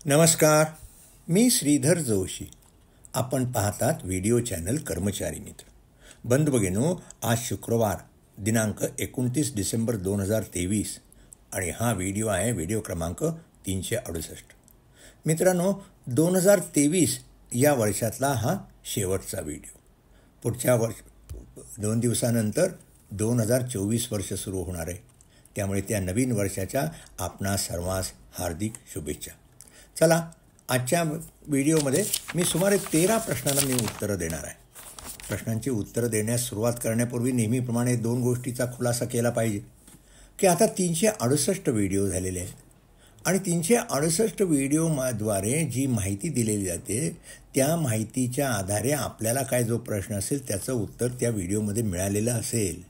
नमस्कार, मी श्रीधर जोशी. आपण पाहतात व्हिडिओ चॅनल कर्मचारी मित्र. बंधू भगिनींनो, आज शुक्रवार दिनांक 29 डिसेंबर 2023 आणि हा व्हिडिओ आहे व्हिडिओ क्रमांक 368. मित्रांनो, 2023 या वर्षातला हा शेवटचा व्हिडिओ. पुढच्या 2 दिवसानंतर 2024 वर्ष सुरू होणार आहे. त्यामुळे त्या नवीन वर्षाच्या आपणा सर्वांस हार्दिक शुभेच्छा. चला, आजच्या व्हिडिओमध्ये मी सुमारे 13 प्रश्नांना मी उत्तरं देणार आहे. प्रश्नांची उत्तरं देण्यास सुरुवात करण्यापूर्वी नेहमीप्रमाणे 2 गोष्टीचा खुलासा केला पाहिजे की आता 368 व्हिडिओ झालेले आहेत आणि 368 व्हिडिओद्वारे जी माहिती दिलेली जाते त्या माहितीच्या आधारे आपल्याला काय जो प्रश्न असेल त्याचं उत्तर त्या व्हिडिओमध्ये मिळालेलं असेल.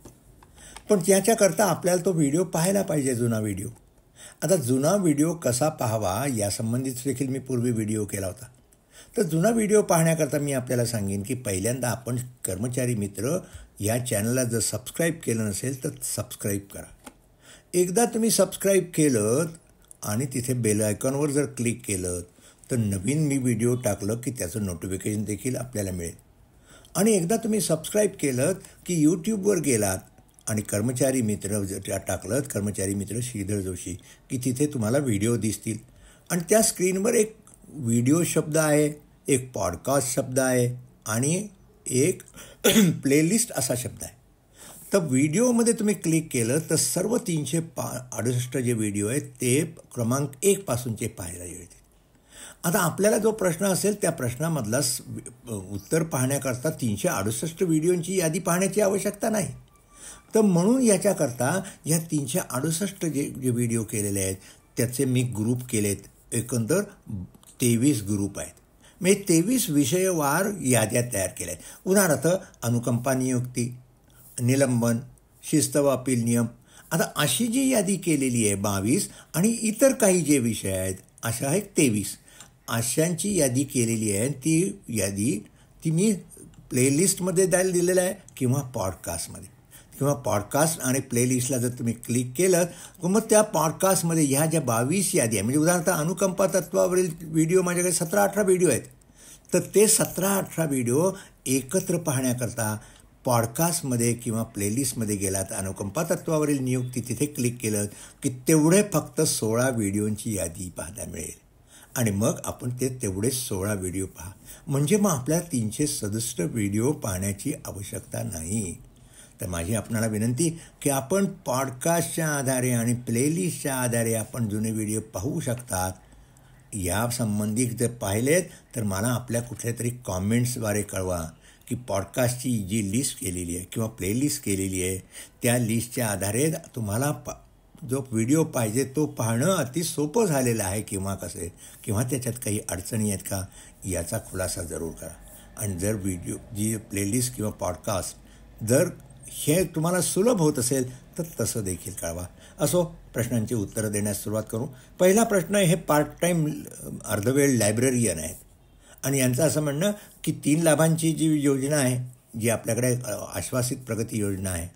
पण त्याच्याकरता आपल्याला तो व्हिडिओ पाहायला पाहिजे, जुना व्हिडिओ. आता जुना व्हिडिओ कसा पाहावा यासंबंधित देखील मी पूर्वी व्हिडिओ केला होता. तर जुना व्हिडिओ पाहण्याकरता मी आपल्याला सांगेन की पहिल्यांदा आपण कर्मचारी मित्र या चॅनलला जर सबस्क्राईब केलं नसेल तर सबस्क्राईब करा. एकदा तुम्ही सबस्क्राईब केलं आणि तिथे बेल आयकॉनवर जर क्लिक केलं तर नवीन मी व्हिडिओ टाकलं की त्याचं नोटिफिकेशन देखील आपल्याला मिळेल. आणि एकदा तुम्ही सबस्क्राईब केलं की यूट्यूबवर गेलात आणि कर्मचारी मित्र जर टाकलं, कर्मचारी मित्र श्रीधर जोशी, की तिथे तुम्हाला व्हिडिओ दिसतील आणि त्या स्क्रीनवर एक व्हिडिओ शब्द आहे, एक पॉडकास्ट शब्द आहे आणि एक प्लेलिस्ट असा शब्द आहे. तर व्हिडिओमध्ये तुम्ही क्लिक केलं तर सर्व 368 जे व्हिडिओ आहेत ते क्रमांक 1 पासूनचे पाहायला मिळतील. आता आपल्याला जो प्रश्न असेल त्या प्रश्नामधला उत्तर पाहण्याकरता 368 व्हिडिओंची यादी पाहण्याची आवश्यकता नाही. तर म्हणून याच्याकरता या 368 जे व्हिडिओ केलेले आहेत त्याचे मी ग्रुप केलेत. एकंदर 23 ग्रुप आहेत. मी 23 विषयवार याद्या तयार केल्या आहेत. उदाहरणार्थ अनुकंपा नियुक्ती, निलंबन, शिस्त व अपील नियम. आता अशी जी यादी केलेली आहे 22 आणि इतर काही जे विषय आहेत अशा आहेत 23. अशांची यादी केलेली आहे. ती यादी मी प्लेलिस्टमध्ये द्यायला दिलेलं आहे किंवा पॉडकास्टमध्ये. किंवा पॉडकास्ट आणि प्लेलिस्टला जर तुम्ही क्लिक केलं तर मग त्या पॉडकास्टमध्ये ह्या ज्या 22 यादी आहे, म्हणजे उदाहरणार्थ अनुकंपा तत्वावरील व्हिडिओ माझ्याकडे 17-18 व्हिडिओ आहेत. तर ते 17-18 व्हिडिओ एकत्र पाहण्याकरता पॉडकास्टमध्ये किंवा प्लेलिस्टमध्ये गेलात, अनुकंपा तत्वावरील नियुक्ती तिथे क्लिक केलं की तेवढे फक्त 16 व्हिडिओंची यादी पाहायला मिळेल. आणि मग आपण तेवढे 16 व्हिडिओ पहा. म्हणजे मग आपल्याला 367 व्हिडिओ पाहण्याची आवश्यकता नाही. तर माझी आपणाला विनंती की आपण पॉडकास्टच्या आधारे आणि प्लेलिस्टच्या आधारे आपण जुने व्हिडिओ पाहू शकतात. या संबंधित जर पाहिलेत तर मला आपल्या कुठल्या तरी कॉमेंट्सद्वारे कळवा की पॉडकास्टची जी लिस्ट केलेली आहे किंवा प्लेलिस्ट केलेली आहे त्या लिस्टच्या आधारे तुम्हाला जो व्हिडिओ पाहिजे तो पाहणं अति सोपं झालेलं आहे किंवा कसे, किंवा त्याच्यात काही अडचणी आहेत का याचा खुलासा जरूर करा. आणि जर व्हिडिओ जी प्लेलिस्ट किंवा पॉडकास्ट जर हे तुम्हाला सुलभ होत असेल तर तसं देखील कळवा. असो, प्रश्नांची उत्तरं देण्यास सुरुवात करू. पहिला प्रश्न हे पार्ट टाईम अर्धवेळ लायब्ररियन आहेत आणि यांचं असं म्हणणं की 3 लाभांची जी योजना आहे, जी आपल्याकडे आश्वासित प्रगती योजना आहे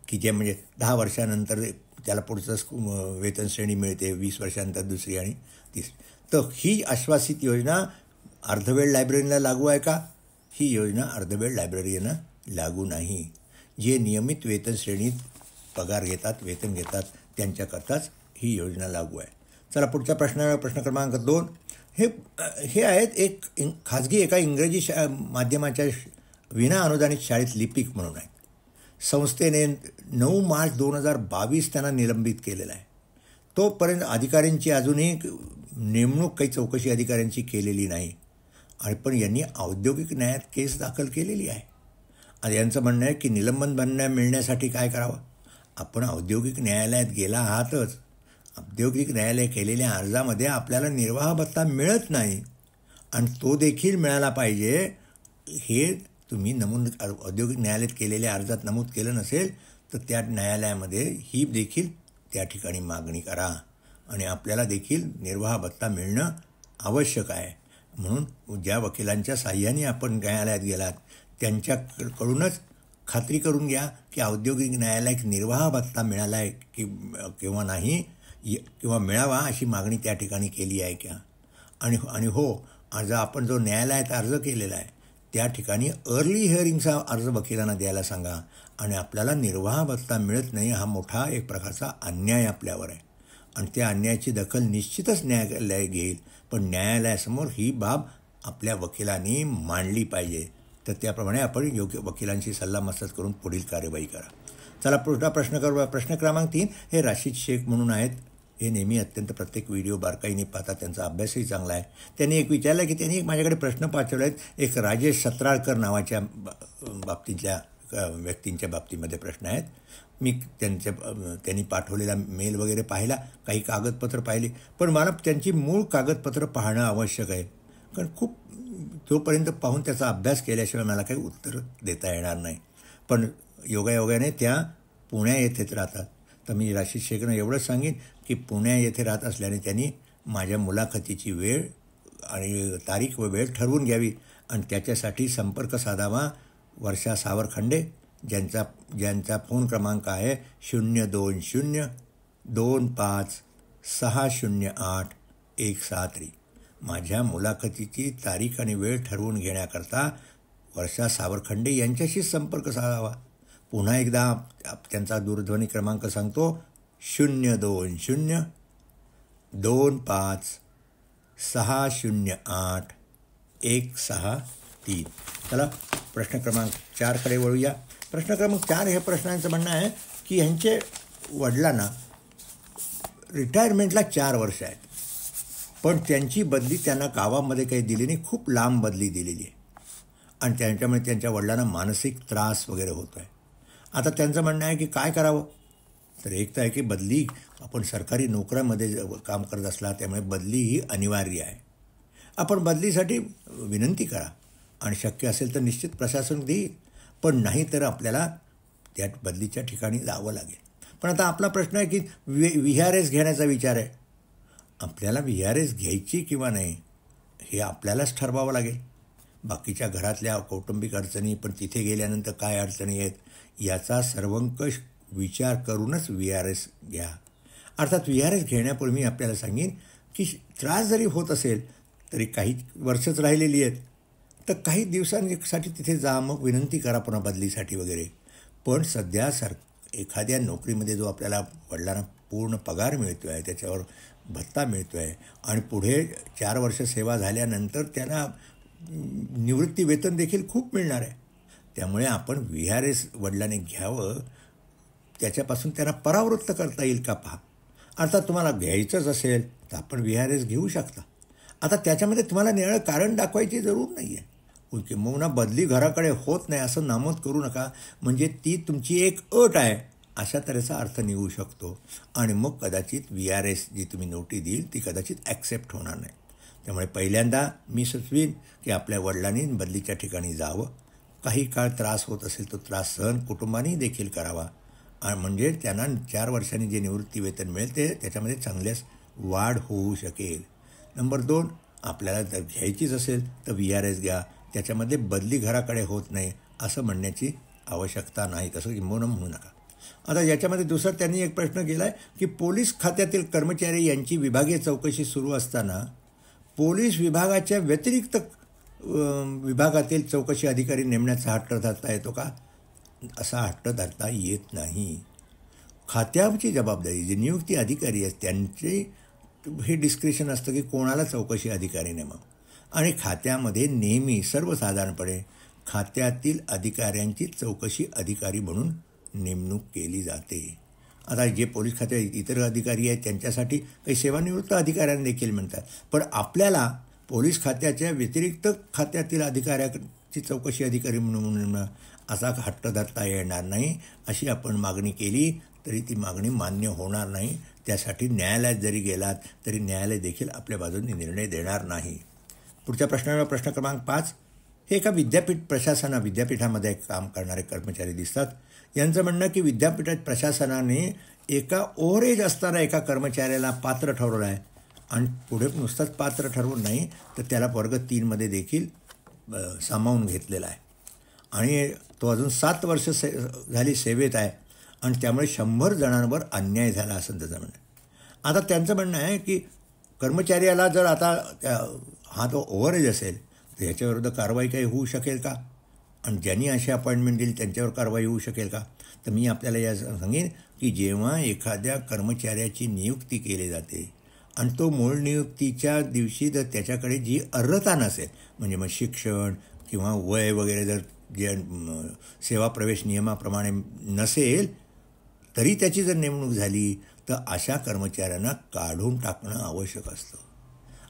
की जे म्हणजे 10 वर्षानंतर त्याला पुढचं वेतन श्रेणी मिळते, 20 वर्षानंतर दुसरी आणि तिसरी. तर ही आश्वासित योजना अर्धवेळ लायब्ररीला लागू आहे का? ही योजना अर्धवेळ लायब्ररीना लागू नाही. जे नियमित वेतन श्रेणीत पगार घेतात, वेतन घेतात त्यांच्याकरताच ही योजना लागू आहे. चला, पुढचा प्रश्न क्रमांक 2 हे आहेत एक खाजगी एका इंग्रजी माध्यमाच्या विना अनुदानित शाळेत लिपिक म्हणून आहेत. संस्थेने 9 मार्च 2022 त्यांना निलंबित केलेला आहे. तोपर्यंत अधिकाऱ्यांची अजूनही नेमणूक काही चौकशी अधिकाऱ्यांची केलेली नाही आणि पण यांनी औद्योगिक न्यायालयात केस दाखल केलेली आहे. आणि यांचं म्हणणं आहे की निलंबन मिळण्यासाठी काय करावं? आपण औद्योगिक न्यायालयात गेला आहातच. औद्योगिक न्यायालय केलेल्या अर्जामध्ये आपल्याला निर्वाह भत्ता मिळत नाही आणि तो देखील मिळाला पाहिजे. हे तुम्ही औद्योगिक न्यायालयात केलेल्या अर्जात नमूद केलं नसेल तर त्या न्यायालयामध्ये ही देखील त्या ठिकाणी मागणी करा आणि आपल्याला देखील निर्वाह भत्ता मिळणं आवश्यक आहे. म्हणून ज्या वकिलांच्या साह्याने आपण न्यायालयात गेलात त्यांच्याकडूनच खात्री करून घ्या की औद्योगिक न्यायालयात निर्वाह भत्ता मिळाला आहे किंवा नाही, किंवा मिळावा अशी मागणी त्या ठिकाणी केली आहे का. आणि आणि हो, आज आपण जो न्यायालयात अर्ज केलेला आहे त्या ठिकाणी अर्ली हिअरिंगचा अर्ज वकिलांना द्यायला सांगा. आणि आपल्याला निर्वाह भत्ता मिळत नाही हा मोठा एक प्रकारचा अन्याय आपल्यावर आहे आणि त्या अन्यायाची दखल निश्चितच न्यायालय घेईल. पण न्यायालयासमोर ही बाब आपल्या वकिलांनी मांडली पाहिजे. तर त्याप्रमाणे आपण योग्य वकिलांशी सल्लामसलत करून पुढील कार्यवाही करा. चला पुढचा प्रश्न करूया. प्रश्न क्रमांक 3 हे राशीद शेख म्हणून आहेत. हे नेहमी अत्यंत प्रत्येक व्हिडिओ बारकाईने पाहतात, त्यांचा अभ्यासही चांगला आहे. त्यांनी एक विचारलं की त्यांनी माझ्याकडे प्रश्न पाठवले आहेत. एक राजेश सत्राळकर नावाच्या बाबतीतल्या व्यक्तींच्या बाबतीमध्ये प्रश्न आहेत. मी त्यांनी पाठवलेला मेल वगैरे पाहिला, काही कागदपत्र पाहिली, पण मला त्यांची मूळ कागदपत्र पाहणं आवश्यक आहे. कारण खूप तोपर्यंत पाहून त्याचा अभ्यास केल्याशिवाय मला काही उत्तर देता येणार नाही. पण योगायोगाने त्या पुण्या येथेच राहतात. तर मी राशीद शेखनं एवढंच सांगेन की पुण्या येथे राहत असल्याने त्यांनी माझ्या मुलाखतीची वेळ आणि तारीख व वेळ ठरवून घ्यावी आणि त्याच्यासाठी संपर्क साधावा वर्षा सावरखंडे, ज्यांचा फोन क्रमांक आहे 02025608173. माझ्या मुलाखतीची तारीख आणि वेळ ठरवून घेण्याकरता वर्षा सावरखंडे यांच्याशी संपर्क साधावा. पुन्हा एकदा त्यांचा दूरध्वनी क्रमांक सांगतो 02025608163. चला प्रश्न क्रमांक 4कडे वळूया. प्रश्न क्रमांक 4 हे प्रश्नांचं म्हणणं आहे की ह्यांचे वडिलांना रिटायरमेंटला 4 वर्ष आहेत, पण त्यांची बदली त्यांना गावामध्ये काही दिली नाही, खूप लांब बदली दिलेली आहे आणि त्यांच्यामुळे त्यांच्या वडिलांना मानसिक त्रास वगैरे होतो आहे. आता त्यांचं म्हणणं आहे की काय करावं. तर एक तर आहे की बदली, आपण सरकारी नोकऱ्यामध्ये काम करत असला त्यामुळे बदली ही अनिवार्य आहे. आपण बदलीसाठी विनंती करा आणि शक्य असेल तर निश्चित प्रशासन देईल, पण नाही तर आपल्याला त्या बदलीच्या ठिकाणी जावं लागेल. पण आता आपला प्रश्न आहे की VRS घेण्याचा विचार आहे. आपल्याला VRS घ्यायची किंवा नाही हे आपल्यालाच ठरवावं लागेल. बाकीच्या घरातल्या कौटुंबिक अडचणी, पण तिथे गेल्यानंतर काय अडचणी आहेत याचा सर्वंकष विचार करूनच VRS घ्या. अर्थात VRS घेण्यापूर्वी मी आपल्याला सांगेन की त्रास जरी होत असेल तरी काही वर्षच राहिलेली आहेत, तर काही दिवसांसाठी तिथे जा, मग विनंती करा पुन्हा बदलीसाठी वगैरे. पण सध्या एखाद्या नोकरीमध्ये जो आपल्याला वडिलांना पूर्ण पगार मिळतो आहे, त्याच्यावर भत्ता मिळतो आहे आणि पुढे 4 वर्ष सेवा झाल्यानंतर त्यांना निवृत्ती वेतन देखील खूप मिळणार आहे. त्यामुळे आपण VRS वडिलांनी घ्यावं, त्याच्यापासून त्यांना परावृत्त करता येईल का पहा. अर्थात तुम्हाला घ्यायचंच असेल तर आपण VRS घेऊ शकता. आता त्याच्यामध्ये तुम्हाला निळं कारण दाखवायची जरूर नाही आहे. किंवा बदली घराकडे होत नाही असं नामोद करू नका, म्हणजे ती तुमची एक अट आहे अशा तऱ्हेचा अर्थ निघू शकतो आणि मग कदाचित VRS जी तुम्ही नोटीस देईल ती कदाचित ॲक्सेप्ट होणार नाही. त्यामुळे पहिल्यांदा मी सुचवीन की आपल्या वडिलांनी बदलीच्या ठिकाणी जावं. काही काळ त्रास होत असेल तो त्रास सहन कुटुंबाने देखील करावा आणि म्हणजे त्यांना 4 वर्षांनी जे निवृत्ती वेतन मिळेल ते त्याच्यामध्ये चांगल्याच वाढ होऊ शकेल. नंबर 2, आपल्याला जर घ्यायचीच असेल तर VRS घ्या. त्याच्यामध्ये बदली घराकडे होत नाही असं म्हणण्याची आवश्यकता नाही, तसं किंबहुना म्हणू नका. आता याच्यामध्ये दुसरा त्यांनी एक प्रश्न केला आहे की पोलीस खात्यातील कर्मचारी यांची विभागीय चौकशी सुरू असताना पोलीस विभागाच्या व्यतिरिक्त विभागातील चौकशी अधिकारी नेमण्याचा हट्ट धरता येतो का. असा हट्ट धरता येत नाही. खात्याची जबाबदारी, जे नियुक्ती अधिकारी आहेत त्यांचे हे डिस्क्रिशन असतं की कोणाला चौकशी अधिकारी नेमा आणि खात्यामध्ये नेहमी सर्वसाधारणपणे खात्यातील अधिकाऱ्यांची चौकशी अधिकारी म्हणून नेमणूक केली जाते. आता जे पोलीस खात्या इतर अधिकारी आहेत त्यांच्यासाठी काही सेवानिवृत्त अधिकाऱ्यांना देखील म्हणतात, पण आपल्याला पोलीस खात्याच्या व्यतिरिक्त खात्यातील अधिकाऱ्याची चौकशी अधिकारी म्हणून असा हट्ट धरता येणार नाही. अशी आपण मागणी केली तरी ती मागणी मान्य होणार नाही. त्यासाठी न्यायालयात जरी गेलात तरी न्यायालय देखील आपल्या बाजूने निर्णय देणार नाही. पुढच्या प्रश्नाला प्रश्न क्रमांक 5 हे एका विद्यापीठामध्ये काम करणारे कर्मचारी दिसतात. यांचं म्हणणं की विद्यापीठात प्रशासनाने एका ओव्हरेज असताना एका कर्मचाऱ्याला पात्र ठरवलं आहे आणि पुढे नुसतंच पात्र ठरवून नाही तर त्याला वर्ग 3मध्ये देखील सामावून घेतलेला आहे आणि तो अजून 7 वर्ष झाली सेवेत आहे आणि त्यामुळे 100 जणांवर अन्याय झाला असं त्याचं म्हणणं आहे. आता त्यांचं म्हणणं आहे की कर्मचाऱ्याला जर आता हा जो ओव्हरेज असेल तर ह्याच्याविरुद्ध कारवाई काही होऊ शकेल का? आणि ज्यांनी अशी अपॉइंटमेंट दिली त्यांच्यावर कारवाई होऊ शकेल का? तर मी आपल्याला या सांगेन की जेव्हा एखाद्या कर्मचाऱ्याची नियुक्ती केली जाते आणि तो मूळ नियुक्तीच्या दिवशी जर त्याच्याकडे जी अर्हता नसेल, म्हणजे मग शिक्षण किंवा वय वगैरे जर जे सेवा प्रवेश नियमाप्रमाणे नसेल तरी त्याची जर नेमणूक झाली तर अशा कर्मचाऱ्यांना काढून टाकणं आवश्यक असतं.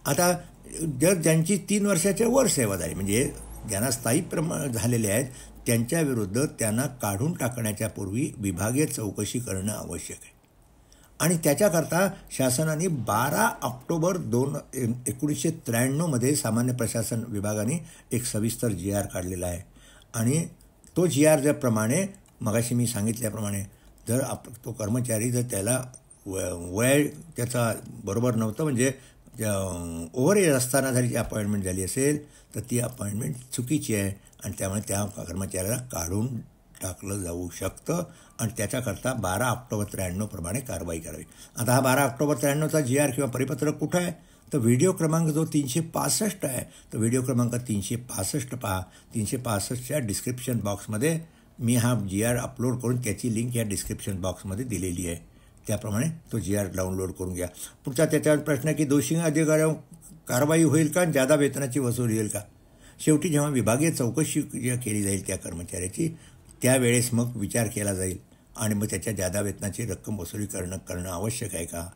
आता जर ज्यांची 3 वर्षाच्या वर सेवा झाली, म्हणजे ज्यांना स्थायी झालेले आहेत, त्यांच्याविरुद्ध त्यांना काढून टाकण्याच्या पूर्वी विभागीय चौकशी करणं आवश्यक आहे. आणि त्याच्याकरता शासनाने 12 ऑक्टोबर 1993 सामान्य प्रशासन विभागाने एक सविस्तर GR काढलेला आहे. आणि तो GR ज्याप्रमाणे मगाशी मी सांगितल्याप्रमाणे जर तो कर्मचारी जर त्याला वय त्याचा बरोबर नव्हतं, म्हणजे ओव्हरेज असताना जरी अपॉइंटमेंट झाली असेल तर ती अपॉइंटमेंट चुकीची आहे आणि त्यामुळे त्या कर्मचाऱ्याला काढून टाकलं जाऊ शकतं आणि त्याच्याकरता 12 ऑक्टोबर 93 प्रमाणे कारवाई करावी. आता हा 12 ऑक्टोबर 93चा GR किंवा परिपत्रक कुठं आहे? तर व्हिडिओ क्रमांक जो 365 आहे, तर व्हिडिओ क्रमांक 365 पहा. 365च्या डिस्क्रिप्शन बॉक्समध्ये मी हा GR अपलोड करून त्याची लिंक या डिस्क्रिप्शन बॉक्समध्ये दिलेली आहे. त्याप्रमाणे तो GR डाउनलोड करून घ्या. पुढचा त्याच्यावर प्रश्न आहे की दोषी अधिकाऱ्यांवर कारवाई होईल का? जादा वेतनाची वसूल होईल का? शेवटी जेव्हा विभागीय चौकशी केली जाईल त्या कर्मचाऱ्याची, त्यावेळेस मग विचार केला जाईल आणि मग त्याच्या जादा वेतनाची रक्कम वसुली करणं आवश्यक आहे का?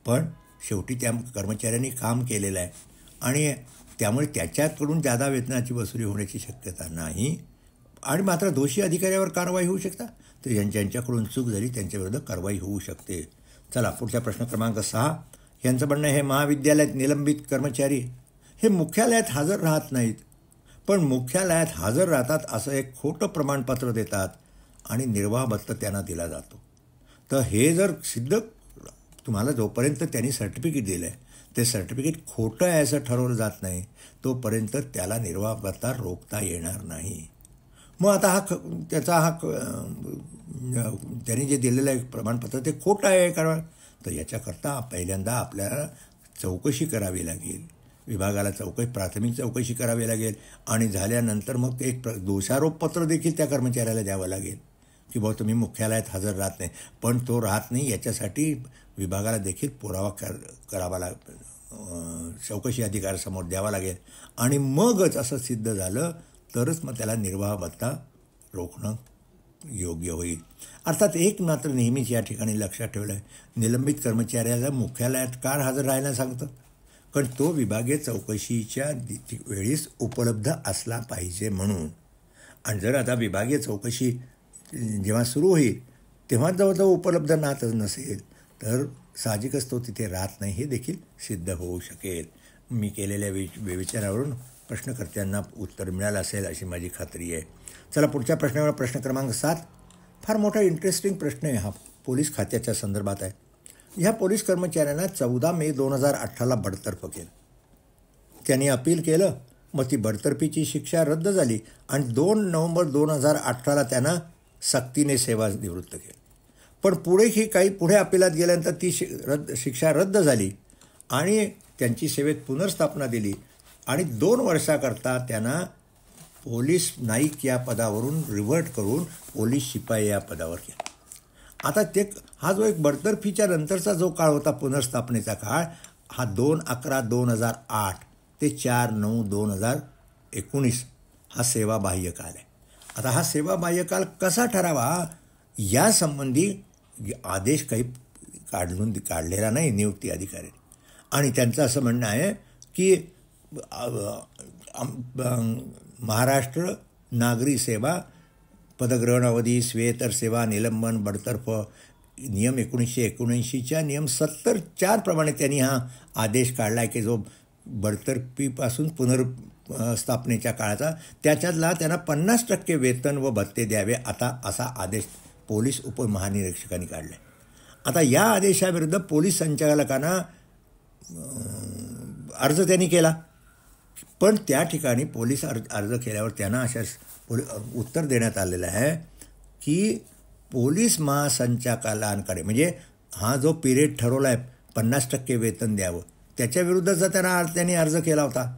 पण शेवटी त्या कर्मचाऱ्यांनी काम केलेलं आहे आणि त्यामुळे त्याच्याकडून जादा वेतनाची वसुली होण्याची शक्यता नाही. आणि मात्र दोषी अधिकाऱ्यावर कारवाई होऊ शकता, तर ज्यांच्याकडून चूक झाली त्यांच्याविरुद्ध कारवाई होऊ शकते. चला पुढचा प्रश्न क्रमांक 6. यांचं म्हणणं हे महाविद्यालयात निलंबित कर्मचारी हे मुख्यालयात हजर राहत नाहीत, पण मुख्यालयात हजर राहतात असं एक खोटं प्रमाणपत्र देतात आणि निर्वाह भत्ता त्यांना दिला जातो. तर हे जर सिद्ध तुम्हाला जोपर्यंत त्यांनी सर्टिफिकेट दिलं आहे ते सर्टिफिकेट खोटं आहे असं ठरवलं जात नाही तोपर्यंत त्याला निर्वाह भत्ता रोखता येणार नाही. मग आता त्यांनी जे दिलेलं आहे प्रमाणपत्र ते खोटं आहे कारण तर याच्याकरता पहिल्यांदा आपल्याला चौकशी करावी लागेल, विभागाला प्राथमिक चौकशी करावी लागेल आणि झाल्यानंतर मग एक दोषारोपपत्र देखील त्या कर्मचाऱ्याला द्यावं लागेल की बाबा तुम्ही मुख्यालयात हजर राहत नाही. पण तो राहत नाही याच्यासाठी विभागाला देखील पुरावा करावा चौकशी अधिकाऱ्यासमोर द्यावा लागेल आणि मगच असं सिद्ध झालं तरच मग त्याला निर्वाह भत्ता रोखणं योग्य होईल. अर्थात एक मात्र नेहमीच या ठिकाणी लक्षात ठेवलं आहे, निलंबित कर्मचाऱ्याला मुख्यालयात का हजर राहायला सांगतं? कारण तो विभागीय चौकशीच्या वेळीच उपलब्ध असला पाहिजे म्हणून. आणि जर आता विभागीय चौकशी जेव्हा सुरू होईल तेव्हा जवळ उपलब्ध नसेल तर साहजिकच तो तिथे राहत नाही हे देखील सिद्ध होऊ शकेल. मी केलेल्या विचारावरून प्रश्नकर्त्यांना उत्तर मिळालं असेल अशी माझी खात्री आहे. चला पुढच्या प्रश्नावर प्रश्न क्रमांक 7. फार मोठा इंटरेस्टिंग प्रश्न आहे हा, पोलीस खात्याच्या संदर्भात आहे. ह्या पोलीस कर्मचाऱ्यांना 14 मे 2018 बडतर्फ केलं. त्यांनी अपील केलं, मग ती बडतर्फीची शिक्षा रद्द झाली आणि 2 नोव्हेंबर 2018 त्यांना सक्तीने सेवा निवृत्त केलं. पण पुढे अपिलात गेल्यानंतर ती शिक्षा रद्द झाली आणि त्यांची सेवेत पुनर्स्थापना दिली आणि 2 वर्षाकरता त्यांना पोलीस नाईक या पदावरून रिव्हर्ट करून पोलीस शिपाई या पदावर केला. आता हा जो एक बडतर्फीच्या नंतरचा जो काळ होता पुनर्स्थापनेचा काळ, हा 2/11/2008 ते 4/9/2019 हा सेवाबाह्य काल आहे. आता हा सेवाबाह्य काल कसा ठरावा यासंबंधी आदेश काही काढलेला नाही नियुक्ती अधिकारी. आणि त्यांचं असं म्हणणं आहे की महाराष्ट्र नागरी सेवा पदग्रहण अवधी स्वेतर सेवा निलंबन बडतर्फ नियम 1979च्या नियम 70(4) प्रमाणे त्यांनी हा आदेश काढला आहे की जो बडतर्फीपासून पुनर्स्थापनेच्या काळाचा त्याच्यातला त्यांना 50% वेतन व भत्ते द्यावे असा आदेश पोलीस उपमहानिरीक्षकांनी काढला आहे. आता या आदेशाविरुद्ध पोलीस संचालकांना अर्ज त्यांनी केला, पण त्या ठिकाणी पोलीस अर्ज केल्यावर त्यांना उत्तर देण्यात आलेलं आहे की पोलीस महासंचालकांकडे म्हणजे हा जो पिरियड ठरवला आहे 50% वेतन द्यावं त्याच्याविरुद्धचा त्यांनी अर्ज केला होता.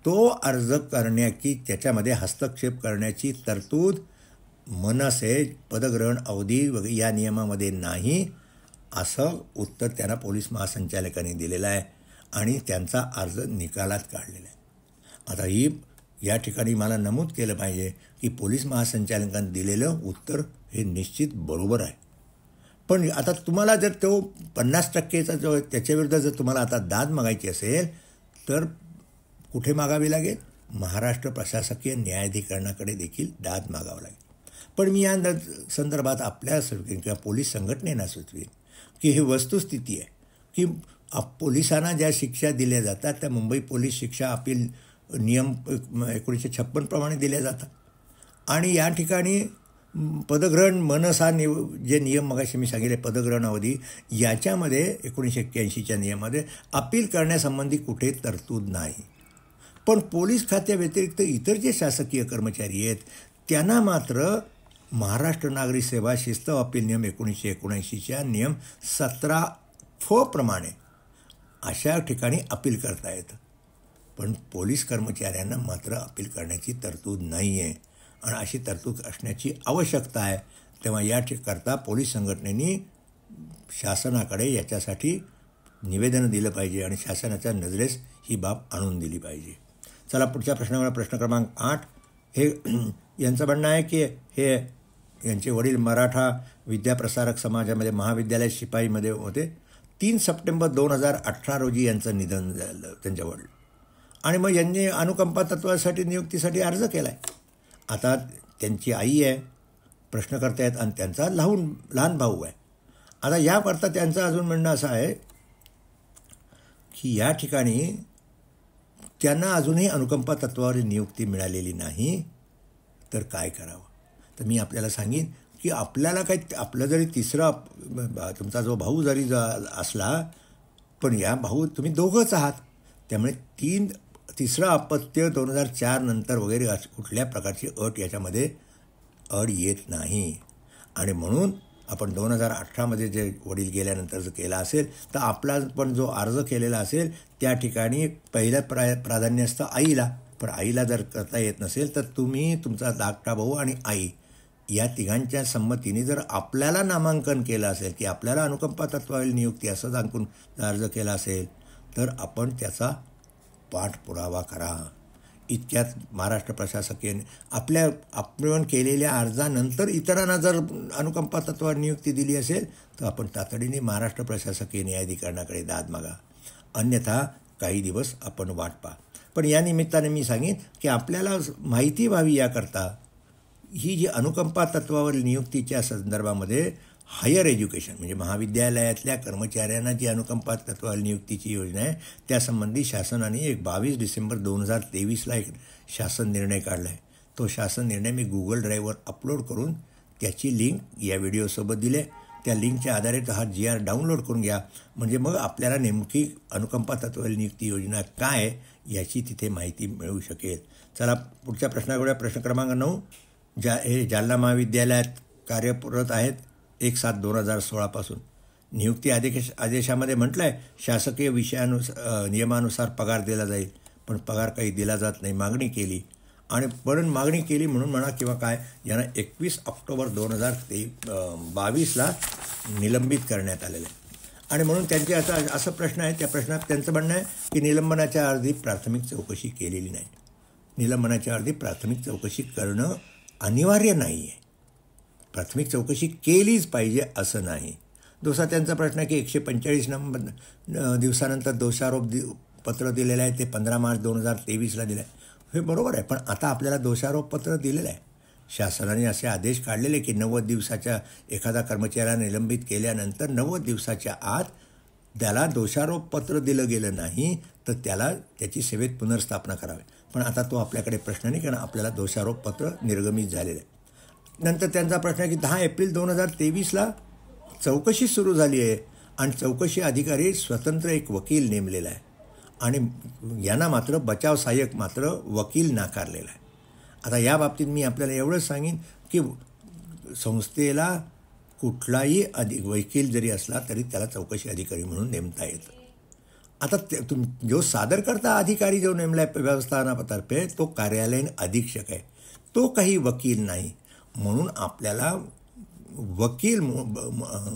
तो अर्ज करण्याची त्याच्यामध्ये हस्तक्षेप करण्याची तरतूद मनसे पदग्रहण अवधी या नियमामध्ये नाही, असं उत्तर त्यांना पोलीस महासंचालकांनी दिलेलं आहे आणि त्यांचा अर्ज निकालात काढलेला आहे. आता या ठिकाणी मला नमूद केलं पाहिजे की पोलीस महासंचालकांनी दिलेलं उत्तर हे निश्चित बरोबर आहे. पण आता तुम्हाला जर तो 50%चा जो त्याच्याविरुद्ध जर तुम्हाला आता दाद मागायची असेल तर कुठे मागावी लागेल? महाराष्ट्र प्रशासकीय न्यायाधिकरणाकडे देखील दाद मागावं लागेल. पण मी या संदर्भात आपल्या किंवा पोलीस संघटनेला सुचवीन की ही वस्तुस्थिती आहे की पोलिसांना ज्या शिक्षा दिल्या जातात त्या मुंबई पोलीस शिक्षा अपील नियम 1956 प्रमाणे दिल्या जातात आणि या ठिकाणी पदग्रहण मनसा जे नियम मगाशी मी सांगितले पदग्रहण अवधी याच्यामध्ये 1981च्या नियमामध्ये अपील करण्यासंबंधी कुठे तरतूद नाही. पण पोलीस खात्याव्यतिरिक्त इतर जे शासकीय कर्मचारी आहेत त्यांना मात्र महाराष्ट्र नागरी सेवा शिस्त अपील नियम 1979च्या नियम 17(फ) प्रमाणे अशा ठिकाणी अपील करता येतं. पण पोलीस कर्मचाऱ्यांना मात्र अपील करण्याची तरतूद नाही आहे आणि अशी तरतूद असण्याची आवश्यकता आहे. तेव्हा याकरता पोलीस संघटनेनी शासनाकडे याच्यासाठी निवेदन दिलं पाहिजे आणि शासनाच्या नजरेस ही बाब आणून दिली पाहिजे. चला पुढच्या प्रश्नावर प्रश्न क्रमांक 8. हे यांचं म्हणणं आहे की हे यांचे वडील मराठा विद्याप्रसारक समाजामध्ये महाविद्यालय शिपाईमध्ये होते. 3 सप्टेंबर 2018 रोजी यांचं निधन झालं त्यांच्या वडील आणि मग यांनी अनुकंपा तत्वासाठी नियुक्तीसाठी अर्ज केला आहे. आता त्यांची आई आहे प्रश्नकर्ते आहेत आणि त्यांचा लहान भाऊ आहे. आता याकरता त्यांचं अजून म्हणणं असं आहे की या ठिकाणी त्यांना अजूनही अनुकंपा तत्वावर नियुक्ती मिळालेली नाही तर काय करावं. तर मी आपल्याला सांगेन की आपल्याला आपलं जरी तिसरा तुमचा जो भाऊ जरी असला पण या भाऊ तुम्ही दोघंच आहात त्यामुळे तिसरं अपत्य 2004 नंतर वगैरे कुठल्या प्रकारची अट याच्यामध्ये येत नाही आणि म्हणून आपण 2018मध्ये जे वडील गेल्यानंतर जर केला असेल तर आपला पण जो अर्ज केलेला असेल त्या ठिकाणी पहिलं प्राधान्य असतं आईला. पण आईला जर करता येत नसेल तर तुम्ही तुमचा धाकटा भाऊ आणि आई या तिघांच्या संमतीने जर आपल्याला नामांकन केलं असेल की आपल्याला अनुकंपा तत्वावरील नियुक्ती असं सांगून अर्ज केला असेल तर आपण त्याचा पाठपुरावा करा. इतक्यात महाराष्ट्र प्रशासकीय आपण केलेल्या अर्जानंतर इतरांना जर अनुकंपा तत्वावर नियुक्ती दिली असेल तर आपण तातडीने महाराष्ट्र प्रशासकीय न्यायाधिकरणाकडे दाद मागा, अन्यथा काही दिवस आपण वाट पहा. पण या निमित्ताने मी सांगेन की आपल्याला माहिती व्हावी याकरता ही जी अनुकंपा तत्वावर नियुक्तीच्या संदर्भामध्ये हायर एज्युकेशन म्हणजे महाविद्यालयातल्या कर्मचाऱ्यांना जी अनुकंपा तत्वावर नियुक्तीची योजना आहे त्यासंबंधी शासनाने 22 डिसेंबर 2023ला एक शासन निर्णय काढला आहे. तो शासन निर्णय मी गुगल ड्राईव्हवर अपलोड करून त्याची लिंक या व्हिडिओसोबत दिले. त्या लिंकच्या आधारे हा GR डाउनलोड करून घ्या म्हणजे मग आपल्याला नेमकी अनुकंपा तत्वावर नियुक्ती योजना काय याची तिथे माहिती मिळू शकेल. चला पुढच्या प्रश्नाकडे प्रश्न क्रमांक 9. हे जालना महाविद्यालयात कार्यरत आहेत 1/7/2016 पासून. नियुक्ती आदेशामध्ये म्हटलं आहे शासकीय नियमानुसार पगार दिला जाईल पण पगार काही दिला जात नाही. मागणी केली आणि पण मागणी केली म्हणून म्हणा किंवा काय यांना 21 ऑक्टोबर 2022ला निलंबित करण्यात आलेलं आहे आणि म्हणून त्यांचे आता असं प्रश्न आहे. त्या प्रश्नात त्यांचं म्हणणं आहे की निलंबनाच्या अर्धी प्राथमिक चौकशी केलेली नाही. निलंबनाच्या अर्धी प्राथमिक चौकशी करणं अनिवार्य नाही आहे. प्राथमिक चौकशी केलीच पाहिजे असं नाही. दुसरा त्यांचा प्रश्न आहे की 145 दिवसानंतर दोषारोप पत्र दिलेलं आहे ते 15 मार्च 2023ला दिलं आहे. हे बरोबर आहे पण आता आपल्याला दोषारोप पत्र दिलेलं आहे. शासनाने असे आदेश काढलेले की 90 दिवसाच्या एखादा कर्मचाऱ्याला निलंबित केल्यानंतर 90 दिवसाच्या आत त्याला दोषारोप पत्र दिलं गेलं नाही तर त्याला त्याची सेवेत पुनर्स्थापना करावी. पण आता तो आपल्याकडे प्रश्न नाही कारण आपल्याला दोषारोप पत्र निर्गमित झालेलं आहे. नंतर त्यांचा प्रश्न आहे की 10 एप्रिल 2023ला चौकशी सुरू झाली आहे आणि चौकशी अधिकारी स्वतंत्र एक वकील नेमलेला आहे आणि यांना मात्र बचाव सहाय्यक मात्र वकील नाकारलेला आहे. आता या बाबतीत मी आपल्याला एवढंच सांगेन की संस्थेला कुठलाही वकील जरी असला तरी त्याला चौकशी अधिकारी म्हणून नेमता येतं आता जो सादरकर्ता अधिकारी जो नेमला आहे व्यवस्थापनातर्फे तो कार्यालयीन अधीक्षक आहे, तो काही वकील नाही. म्हणून आपल्याला वकील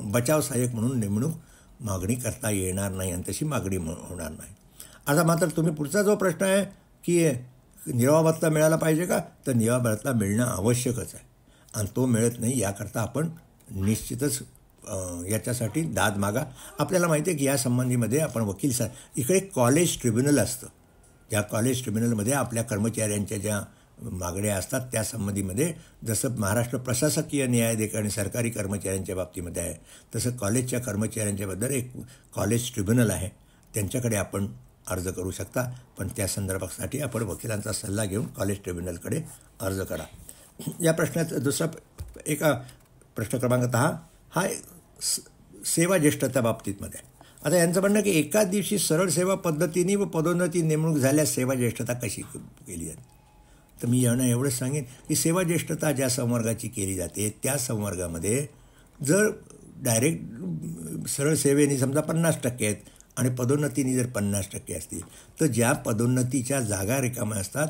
बचाव सहाय्यक म्हणून नेमणूक मागणी करता येणार नाही आणि तशी मागणी होणार नाही. आता मात्र तुम्ही पुढचा जो प्रश्न आहे की निर्वाह भत्ता मिळाला पाहिजे का, तर निर्वाह भत्ता मिळणं आवश्यकच आहे आणि तो मिळत नाही. याकरता आपण निश्चितच याच्यासाठी दाद मागा. आपल्याला माहिती आहे की या संबंधीमध्ये आपण वकील इकडे कॉलेज ट्रिब्युनल असतं. ज्या कॉलेज ट्रिब्युनलमध्ये आपल्या कर्मचाऱ्यांच्या ज्या मागण्या असतात त्या संबंधीमध्ये जसं महाराष्ट्र प्रशासकीय न्यायाधिकरण आणि सरकारी कर्मचाऱ्यांच्या बाबतीमध्ये आहे, तसं कॉलेजच्या कर्मचाऱ्यांच्याबद्दल एक कॉलेज ट्रिब्युनल आहे, त्यांच्याकडे आपण अर्ज करू शकता. पण त्या संदर्भासाठी आपण वकिलांचा सल्ला घेऊन कॉलेज ट्रिब्युनलकडे अर्ज करा. या प्रश्नात दुसरा एका प्रश्न क्रमांक 10 हा सेवा ज्येष्ठता बाबतीतमध्ये आहे. आता यांचं म्हणणं की एकाच दिवशी सरळ सेवा पद्धतीने व पदोन्नती नेमणूक झाल्यास सेवा ज्येष्ठता कशी केली जाते. तर मी यांना एवढंच सांगेन की सेवा ज्येष्ठता ज्या संवर्गाची केली जाते त्या संवर्गामध्ये जर डायरेक्ट सरळ सेवेने समजा 50% आहेत आणि पदोन्नतीने जर 50% असतील, तर ज्या पदोन्नतीच्या जागा रिकाम्या असतात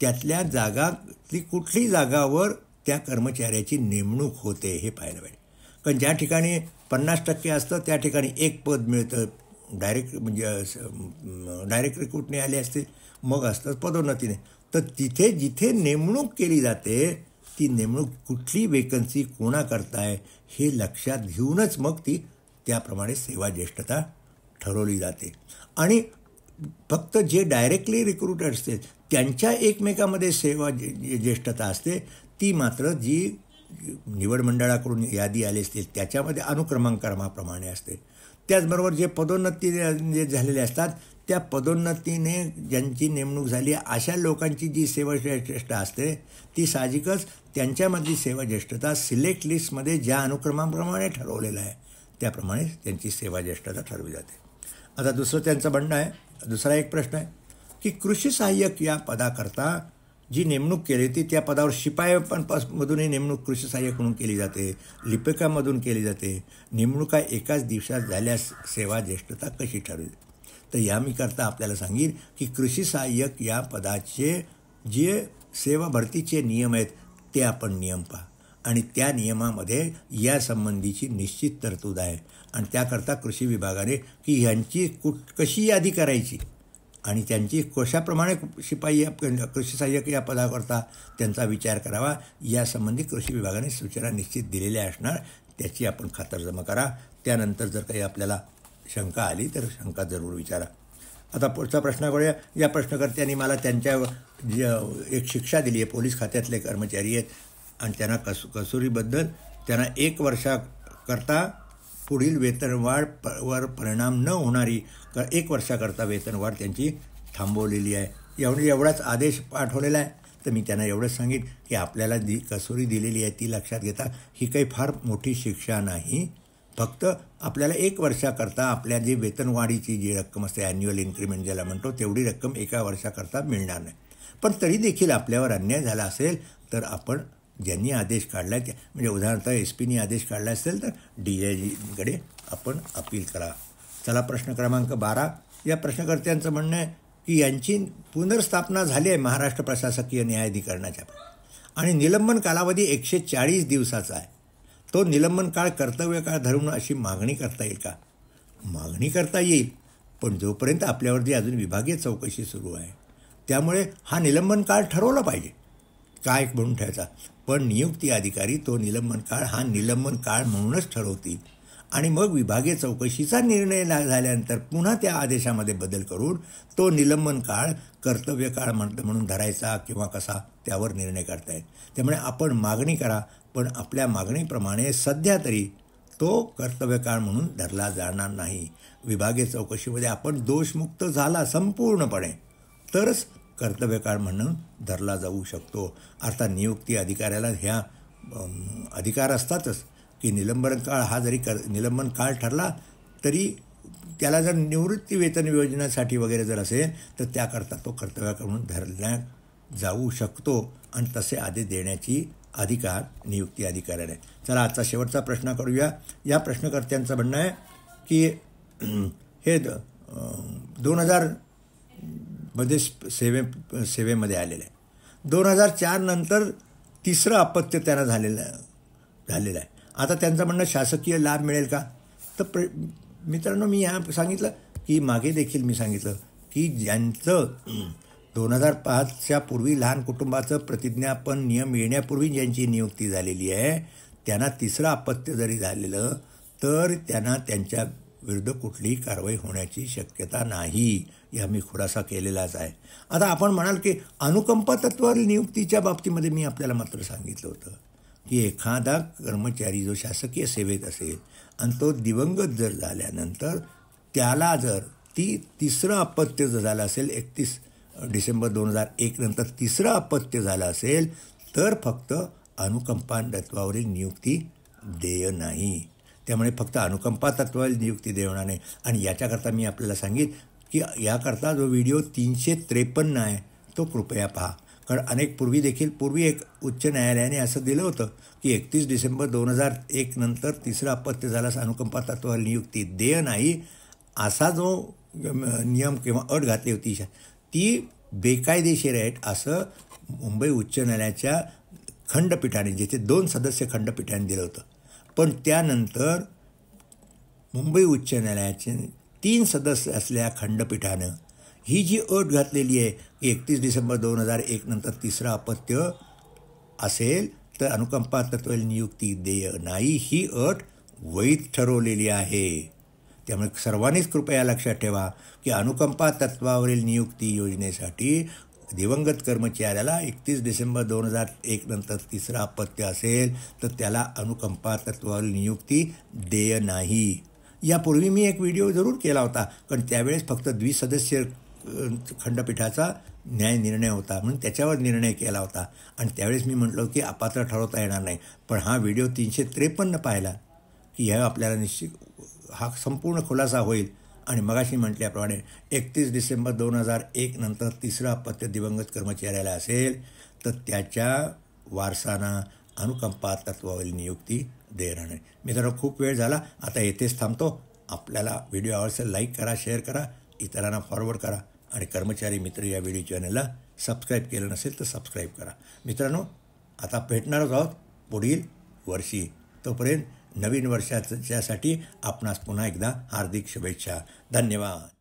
त्यातल्या जागातली कुठली जागावर त्या कर्मचाऱ्याची नेमणूक होते हे पाहायला पाहिजे. कारण ज्या ठिकाणी 50% असतं त्या ठिकाणी एक पद मिळतं डायरेक्ट, म्हणजे डायरेक्ट रिक्रूटने आले असते, मग असतं पदोन्नतीने. तर तिथे जिथे नेमणूक केली जाते ती नेमणूक कुठली वेकन्सी कोणाकरता आहे हे लक्षात घेऊनच मग ती त्याप्रमाणे सेवा ज्येष्ठता ठरवली जाते. आणि फक्त जे डायरेक्टली रिक्रुटेड असते त्यांच्या एकमेकामध्ये सेवा ज्येष्ठता असते, ती मात्र जी निवड मंडळाकडून यादी आली असतील त्याच्यामध्ये अनुक्रमांकाप्रमाणे असते. त्याचबरोबर जे पदोन्नती जे झालेले असतात त्या पदोन्नतीने ज्यांची नेमणूक झाली अशा लोकांची जी सेवा ज्येष्ठता असते ती साहजिकच त्यांच्यामधली सेवा ज्येष्ठता सिलेक्ट लिस्टमध्ये ज्या अनुक्रमाप्रमाणे ठरवलेलं आहे त्याप्रमाणे त्यांची सेवा ज्येष्ठता ठरवली जाते. आता दुसरं त्यांचं म्हणणं आहे, दुसरा एक प्रश्न आहे की कृषी सहाय्यक या पदाकरता जी नेमणूक केली ती त्या पदावर शिपायामधूनही नेमणूक कृषी सहाय्यक म्हणून केली जाते, लिपिकामधून केली जाते. नेमणुका एकाच दिवसात झाल्यास सेवा ज्येष्ठता कशी ठरवली. तर यामी करता आपल्याला सांगेन की कृषी सहाय्यक या पदाचे जे सेवा भरतीचे नियम आहेत ते आपण नियम पहा आणि त्या नियमामध्ये या संबंधीची निश्चित तरतूद आहे आणि त्याकरता कृषी विभागाने की ह्यांची कशी यादी करायची आणि त्यांची कशाप्रमाणे शिपाई कृषी सहाय्यक या पदाकरता त्यांचा विचार करावा यासंबंधी कृषी विभागाने सूचना निश्चित दिलेल्या असणार. त्याची आपण खातरजमा करा. त्यानंतर जर काही आपल्याला शंका आली तर शंका जरूर विचारा. आता पुढचा प्रश्न करूया. या प्रश्नकर्त्यांनी मला त्यांच्या एक शिक्षा दिली आहे. पोलीस खात्यातले कर्मचारी आहेत आणि त्यांना कसुरीबद्दल त्यांना 1 वर्षाकरता पुढील वेतनवाढ वर परिणाम न होणारी 1 वर्षाकरता वेतनवाढ त्यांची थांबवलेली आहे. एवढाच आदेश पाठवलेला आहे. तर मी त्यांना एवढंच सांगेन की आपल्याला कसुरी दिलेली आहे ती लक्षात घेता ही काही फार मोठी शिक्षा नाही. फक्त आपल्याला 1 वर्षाकरता आपल्या जे वेतनवाढीची जी रक्कम असते ॲन्युअल इन्क्रीमेंट ज्याला म्हणतो तेवढी रक्कम 1 वर्षाकरता मिळणार नाही. पण तरी देखील आपल्यावर अन्याय झाला असेल तर आपण ज्यांनी आदेश काढला आहे म्हणजे उदाहरणार्थ SP आदेश काढला असेल तर DIGकडे आपण अपील करा. चला प्रश्न क्रमांक 12. या प्रश्नकर्त्यांचं म्हणणं आहे की यांची पुनर्स्थापना झाली आहे महाराष्ट्र प्रशासकीय न्यायाधिकरणाच्या आणि निलंबन कालावधी 140 दिवसाचा आहे. तो निलंबन काळ कर्तव्य काळ धरून अशी मागणी करता येईल का. मागणी करता येईल पण जोपर्यंत आपल्यावरती अजून विभागीय चौकशी सुरू आहे त्यामुळे हा निलंबन काळ ठरवला पाहिजे काय म्हणून ठेवायचा. पण नियुक्ती अधिकारी तो निलंबन काळ हा निलंबन काळ म्हणूनच ठरवतील आणि मग विभागीय चौकशीचा निर्णय झाल्यानंतर पुन्हा त्या आदेशामध्ये बदल करून तो निलंबन काळ कर्तव्य काळ म्हणून धरायचा किंवा कसा त्यावर निर्णय करता येईल. त्यामुळे आपण मागणी करा पण आपल्या मागणीप्रमाणे सध्या तरी तो कर्तव्य काळ म्हणून धरला जाणार नाही. विभागीय चौकशीमध्ये आपण दोषमुक्त झाला संपूर्णपणे तरच कर्तव्य काळ म्हणून धरला जाऊ शकतो. अर्थात नियुक्ती अधिकाऱ्याला ह्या अधिकार असतातच की निलंबन काळ हा जरी निलंबन काळ ठरला तरी त्याला जर निवृत्ती वेतन योजनेसाठी वगैरे जर असेल तर त्याकरता तो कर्तव्य काळ म्हणून धरण्यात जाऊ शकतो आणि तसे आदेश देण्याची अधिकार नियुक्ती अधिकाऱ्याने. चला आजचा शेवटचा प्रश्न करूया. या प्रश्नकर्त्यांचं म्हणणं आहे की हे 2000 सेवेमध्ये आलेलं आहे. 2004 नंतर तिसरं अपत्य त्यांना झालेलं आहे. आता त्यांचं म्हणणं शासकीय लाभ मिळेल का? तर मित्रांनो, मी सांगितलं की मागे देखील मी सांगितलं की ज्यांचं 2005च्या पूर्वी लहान कुटुंबाचं प्रतिज्ञापन नियम येण्यापूर्वी ज्यांची नियुक्ती झालेली आहे त्यांना तिसरं अपत्य जरी झालेलं तर त्यांना त्यांच्या विरुद्ध कुठलीही कारवाई होण्याची शक्यता नाही. या मी खुलासा केलेलाच आहे. आता आपण म्हणाल की अनुकंपा तत्वावर नियुक्तीच्या बाबतीमध्ये मी आपल्याला मात्र सांगितलं होतं की एखादा कर्मचारी जो शासकीय सेवेत असेल आणि तो दिवंगत जर झाल्यानंतर त्याला जर तिसरं अपत्य जर झालं असेल 31 डिसेंबर 2001 नंतर तिसरं अपत्य झालं असेल तर फक्त अनुकंपा तत्वावरील नियुक्ती देय नाही. त्यामुळे फक्त अनुकंपा तत्वावरील नियुक्ती देणार नाही. आणि याच्याकरता मी आपल्याला सांगित की याकरता जो व्हिडिओ 353 आहे तो कृपया पहा. कारण पूर्वी एक उच्च न्यायालयाने असं दिलं होतं की 31 डिसेंबर 2001 नंतर तिसरं अपत्य झाल्यास अनुकंपा तत्वावर नियुक्ती देय नाही असा जो नियम किंवा अट घातली होती ती बेकायदेशीर आहे असं मुंबई उच्च न्यायालयाच्या खंडपीठाने, जिथे 2 सदस्य खंडपीठाने दिलं होतं. पण त्यानंतर मुंबई उच्च न्यायालयाचे 3 सदस्य असलेल्या खंडपीठानं ही जी अट घातलेली आहे की 31 डिसेंबर 2001 नंतर तिसरं अपत्य असेल तर अनुकंपा तत्वावरील नियुक्ती देय नाही, ही अट वैध ठरवलेली आहे. त्यामुळे सर्वांनीच कृपया लक्षात ठेवा की अनुकंपा तत्वावरील नियुक्ती योजनेसाठी दिवंगत कर्मचाऱ्याला 31 डिसेंबर 2001 नंतर तिसरं अपत्य असेल तर त्याला अनुकंपा तत्वावरील नियुक्ती देय नाही. यापूर्वी मी एक व्हिडिओ जरूर केला होता, पण त्यावेळेस फक्त द्विसदस्य खंडपीठाचा निर्णय होता म्हणून त्याच्यावर निर्णय केला होता आणि त्यावेळेस मी म्हटलं की अपात्र ठरवता येणार नाही. पण हा व्हिडिओ 353 पाहिला की ह्या आपल्याला हा संपूर्ण खुलासा होईल. आणि मगाशी म्हटल्याप्रमाणे 31 डिसेंबर 2001 नंतर तिसरं अपत्य दिवंगत कर्मचाऱ्याला असेल तर त्याच्या वारसांना अनुकंपा तत्वावरील नियुक्ती देणार नाही. मित्रांनो, खूप वेळ झाला, आता येथेच थांबतो. आपल्याला व्हिडिओ आवडल्यास लाईक करा, शेअर करा, इतरांना फॉरवर्ड करा आणि कर्मचारी मित्र या व्हिडिओ चॅनलला सबस्क्राईब केलं नसेल तर सबस्क्राईब करा. मित्रांनो, आता भेटणारच आहोत पुढील वर्षी. तोपर्यंत नवीन वर्षाच्यासाठी आपणास पुन्हा एकदा हार्दिक शुभेच्छा. धन्यवाद.